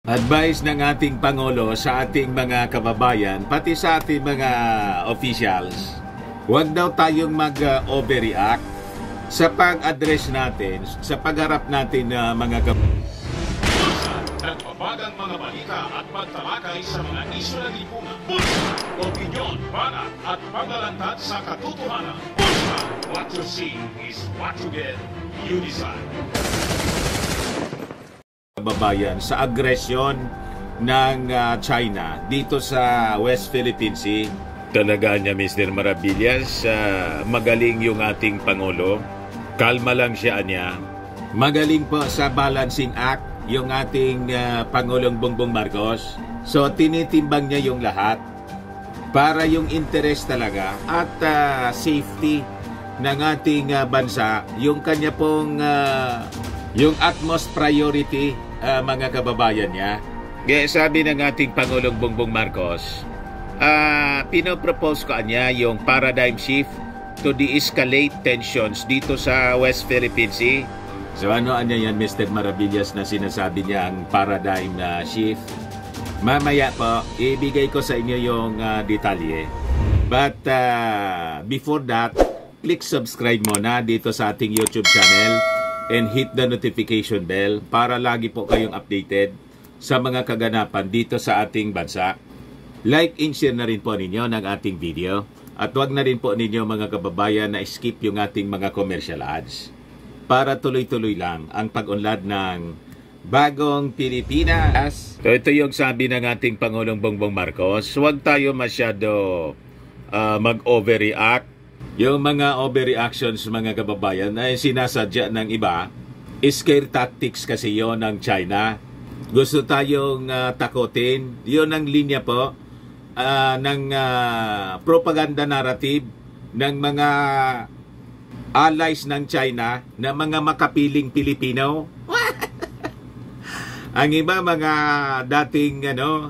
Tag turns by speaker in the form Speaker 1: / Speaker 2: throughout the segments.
Speaker 1: Advice ng ating Pangulo sa ating mga kababayan, pati sa ating mga officials, huwag daw tayong mag-overreact sa pag-address natin, sa pagharap natin na mga kababayan.
Speaker 2: Nagbabagang mga balita at pagtalakay sa mga isyu ng lipunan. Bulsa, opinyon, banat at paglalantad sa katotohanan. Bulsa, what you see is what you get. You decide.
Speaker 1: Kababayan sa agresyon ng China dito sa West Philippine Sea. Talaga niya, Mr. Maravillas, magaling yung ating Pangulo. Kalma lang siya niya. Magaling po sa balancing act yung ating Pangulong Bongbong Marcos. So tinitimbang niya yung lahat para yung interest talaga at safety ng ating bansa, yung kanya pong yung utmost priority, mga kababayan niya. Kaya sabi ng ating Pangulong Bongbong Marcos, pinopropose ko niya yung paradigm shift to de-escalate tensions dito sa West Philippine Sea. So ano yan, Mr. Maravillas, na sinasabi niya ang paradigm shift? Mamaya po, ibigay ko sa inyo yung detalye. But before that, click subscribe muna dito sa ating YouTube channel and hit the notification bell para lagi po kayong updated sa mga kaganapan dito sa ating bansa. Like and share na rin po ninyo ng ating video. At huwag na rin po ninyo mga kababayan na skip yung ating mga commercial ads para tuloy-tuloy lang ang pag-unlad ng Bagong Pilipinas. So ito yung sabi ng ating Pangulong Bongbong Marcos, huwag tayo masyado mag-overreact. Yung mga overreactions, mga kababayan, ay sinasadya ng iba. Scare tactics kasi yon ng China. Gusto tayong takutin. Yun ang linya po ng propaganda narrative ng mga allies ng China na mga makapiling Pilipino. Ang iba mga dating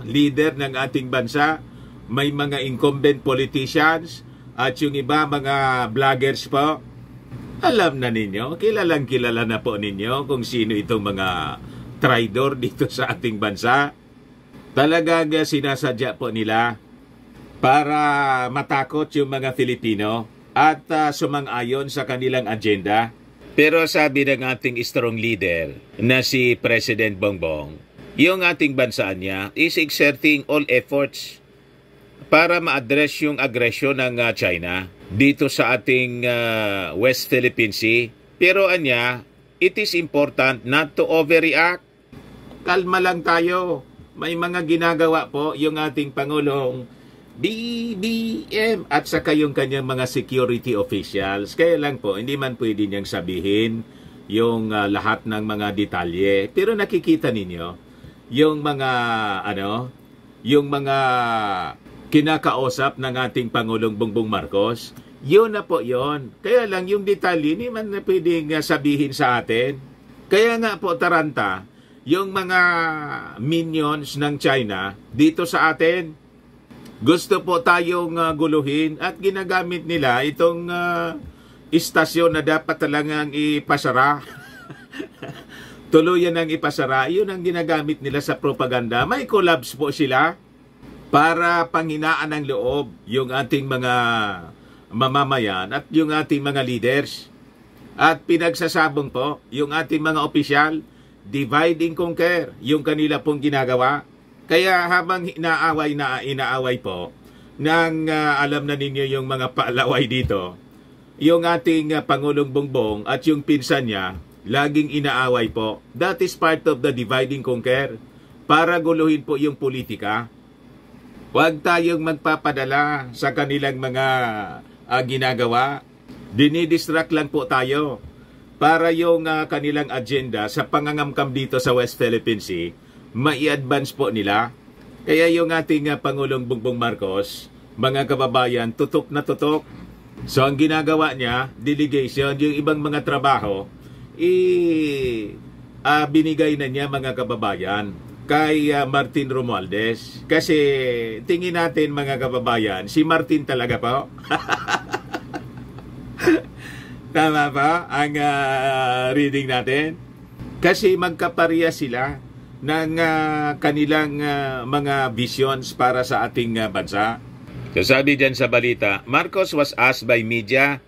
Speaker 1: leader ng ating bansa, may mga incumbent politicians, at yung iba mga vloggers po. Alam na ninyo, kilalang kilala na po ninyo kung sino itong mga traidor dito sa ating bansa. Talagang sinasadya po nila para matakot yung mga Filipino at sumang-ayon sa kanilang agenda. Pero sabi ng ating strong leader na si President Bongbong, yung ating bansa niya is exerting all efforts para ma-address yung agresyon ng China dito sa ating West Philippine Sea. Pero anya, it is important not to overreact. Kalma lang tayo. May mga ginagawa po yung ating Pangulong BBM at saka yung kanyang mga security officials. Kaya lang po, hindi man pwede niyang sabihin yung lahat ng mga detalye. Pero nakikita ninyo yung mga yung mga kinakausap ng ating Pangulong Bongbong Marcos. Yun na po yun. Kaya lang yung detalye hindi man na pwedeng sabihin sa atin. Kaya nga po taranta, yung mga minions ng China dito sa atin, gusto po tayong guluhin at ginagamit nila itong istasyon na dapat talagang ipasara. Tuluyan ang ipasara. Yun ang ginagamit nila sa propaganda. May collabs po sila para panghinaan ng loob yung ating mga mamamayan at yung ating mga leaders. At pinagsasabong po yung ating mga opisyal, divide and conquer yung kanila pong ginagawa. Kaya habang inaaway po ng alam na ninyo yung mga palaway dito, yung ating Pangulong Bongbong at yung pinsan niya, laging inaaway po. That is part of the divide and conquer para guluhin po yung politika. Huwag tayong magpapadala sa kanilang mga ginagawa. Dinidistract lang po tayo para yung kanilang agenda sa pangangamkam dito sa West Philippine Sea, mai-advance po nila. Kaya yung ating Pangulong Bongbong Marcos, mga kababayan, tutok na tutok. So ang ginagawa niya, delegation, yung ibang mga trabaho, binigay na niya, mga kababayan, kay Martin Romualdez. Kasi tingin natin, mga kababayan, si Martin talaga po. Tama ba ang reading natin? Kasi magkapareha sila. ng kanilang mga visions para sa ating bansa. So sabi dyan sa balita, Marcos was asked by media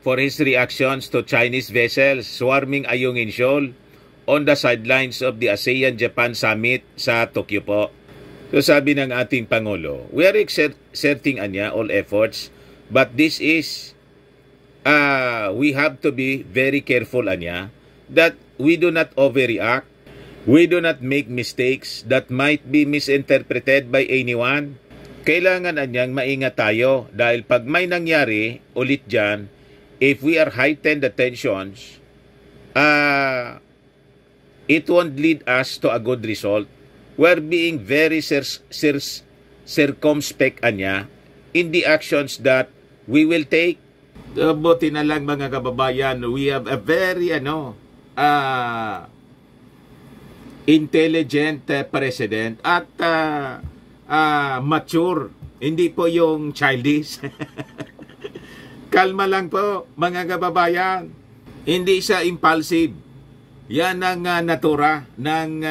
Speaker 1: for his reactions to Chinese vessels swarming Ayungin Shoal on the sidelines of the ASEAN-Japan Summit sa Tokyo po. So sabi ng ating Pangulo, we are exerting all efforts, but this is, we have to be very careful that we do not overreact, we do not make mistakes that might be misinterpreted by anyone. Kailangan anyang maingat tayo dahil pag may nangyari ulit dyan, if we are heightened the tensions, it won't lead us to a good result. We're being very circumspect in the actions that we will take. Buti na lang mga kababayan, we have a very intelligent president at mature, hindi po yung childish. Kalma lang po mga kababayan, hindi siya impulsive. Yan ang natura ng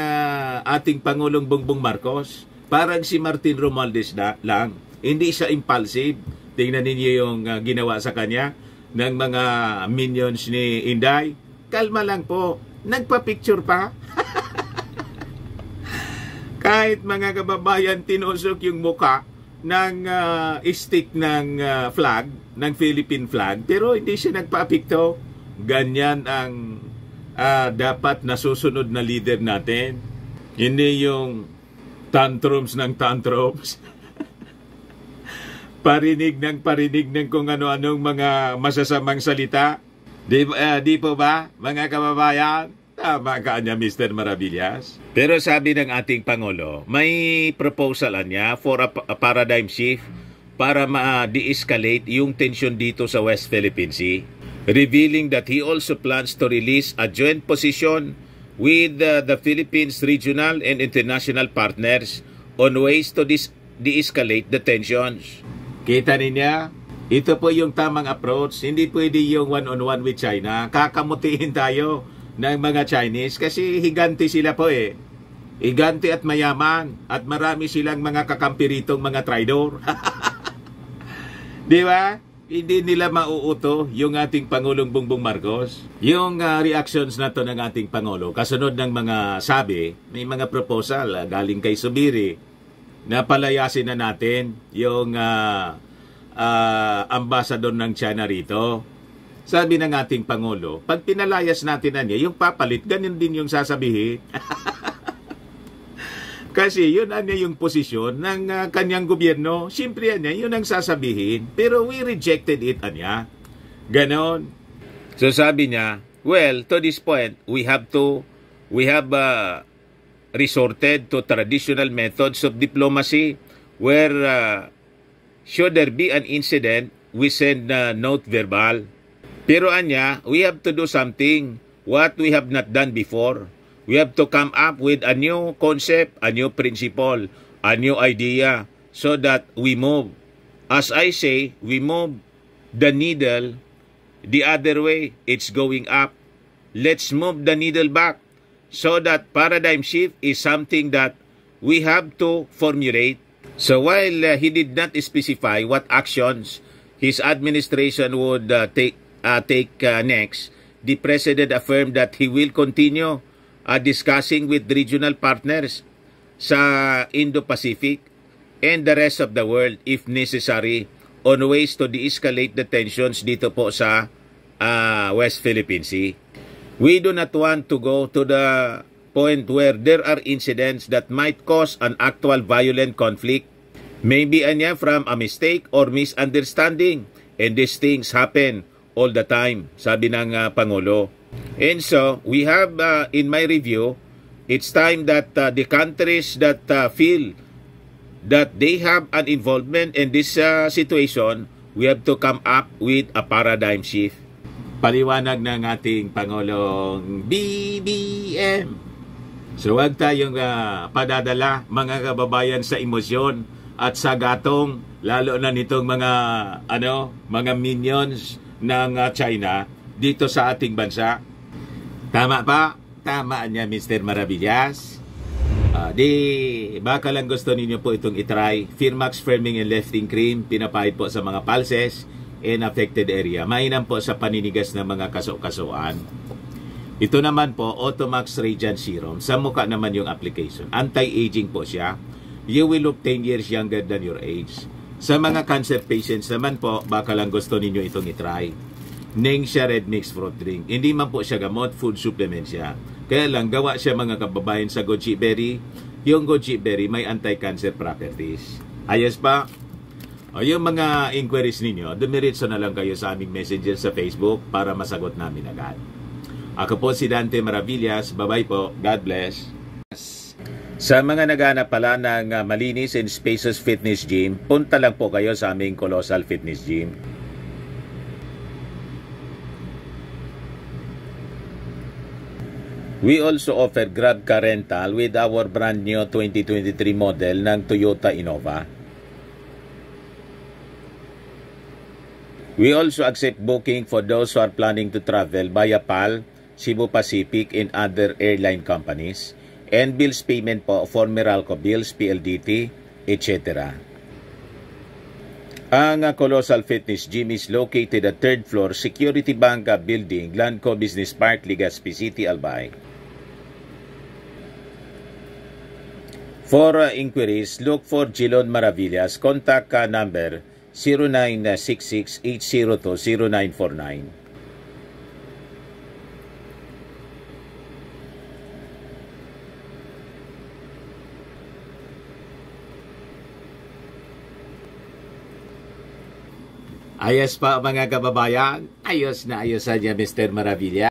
Speaker 1: ating Pangulong Bongbong Marcos. Parang si Martin Romualdez lang, hindi siya impulsive. Tingnan ninyo yung ginawa sa kanya ng mga minions ni Inday. Kalma lang po, nagpa-picture pa. Kahit mga kababayan tinusok yung muka ng stick ng flag, ng Philippine flag, pero hindi siya nagpa-picto. Ganyan ang dapat nasusunod na leader natin. Hindi yung tantrums ng tantrums. Parinig ng kung ano-anong mga masasamang salita. Di po ba, mga kababayan? Tama ka niya, Mr. Maravillas. Pero sabi ng ating Pangulo, may proposal niya for a paradigm shift para ma-de-escalate yung tension dito sa West Philippine Sea, revealing that he also plans to release a joint position with the Philippines regional and international partners on ways to de-escalate the tensions. Kita niya, ito po yung tamang approach. Hindi pwede yung one-on-one with China. Kakamutihin tayo ng mga Chinese kasi higanti sila po eh. Higanti at mayaman at marami silang mga kakampiritong mga traidor. Di ba? Hindi nila mauuto yung ating Pangulong Bongbong Marcos. Yung reactions na to ng ating Pangulo, kasunod ng mga sabi, may mga proposal galing kay Subiri na palayasin na natin yung ambassador ng China rito. Sabi ng ating Pangulo, pag pinalayas natin na niya, yung papalit, ganyan din yung sasabihin. Kasi yun yung posisyon ng kanyang gobyerno. Siyempre yun ang sasabihin. Pero we rejected it Ganon. So sabi niya, well, to this point, we have resorted to traditional methods of diplomacy where should there be an incident, we send note verbal. Pero we have to do something what we have not done before. We have to come up with a new concept, a new principle, a new idea so that we move. As I say, we move the needle the other way. It's going up. Let's move the needle back so that paradigm shift is something that we have to formulate. So while he did not specify what actions his administration would take next, the President affirmed that he will continue discussing with regional partners sa Indo-Pacific and the rest of the world if necessary on ways to de-escalate the tensions dito po sa West Philippine Sea. We do not want to go to the point where there are incidents that might cause an actual violent conflict. Maybe from a mistake or misunderstanding, and these things happen all the time, sabi ng Pangulo. And so, we have, in my review, it's time that the countries that feel that they have an involvement in this situation, we have to come up with a paradigm shift. Paliwanag ng ating Pangulong BBM. So, huwag tayong padadala, mga kababayan, sa emosyon at sa gatong, lalo na nitong mga minions ng China dito sa ating bansa. Tama pa? Tama niya, Mr. Maravillas. Baka lang gusto ninyo po itong itry. Firmax Firming and Lifting Cream, pinapahid po sa mga pulses and affected area. Mainam po sa paninigas ng mga kaso-kasuan. Ito naman po, Automax Radiant Serum. Sa mukha naman yung application. Anti-aging po siya. You will look 10 years younger than your age. Sa mga cancer patients naman po, baka lang gusto ninyo itong itry. Ningxia Red Mix Fruit Drink. Hindi man po siya gamot, food supplement siya. Kaya lang, gawa siya mga kababayan sa goji berry. Yung goji berry may anti-cancer properties. Ayos pa? O yung mga inquiries ninyo, dumiritso na lang kayo sa aming messenger sa Facebook para masagot namin agad. Ako po si Dante Maravillas. Bye-bye po. God bless. Sa mga naghahanap pala ng malinis and spacious fitness gym, punta lang po kayo sa aming Colossal Fitness Gym. We also offer Grab Car Rental with our brand new 2023 model ng Toyota Innova. We also accept booking for those who are planning to travel via PAL, Cebu Pacific, and other airline companies, and bills payment po for Meralco Bills, PLDT, etc. Ang Colossal Fitness Gym is located at 3rd floor Security Bank Building, Landco Business Park, Legazpi City, Albay. For inquiries, look for Jilon Maravillas. Contact number 0966-802-0949. Ayos pa mga kababayan. Ayos na niya Mr. Maravillas.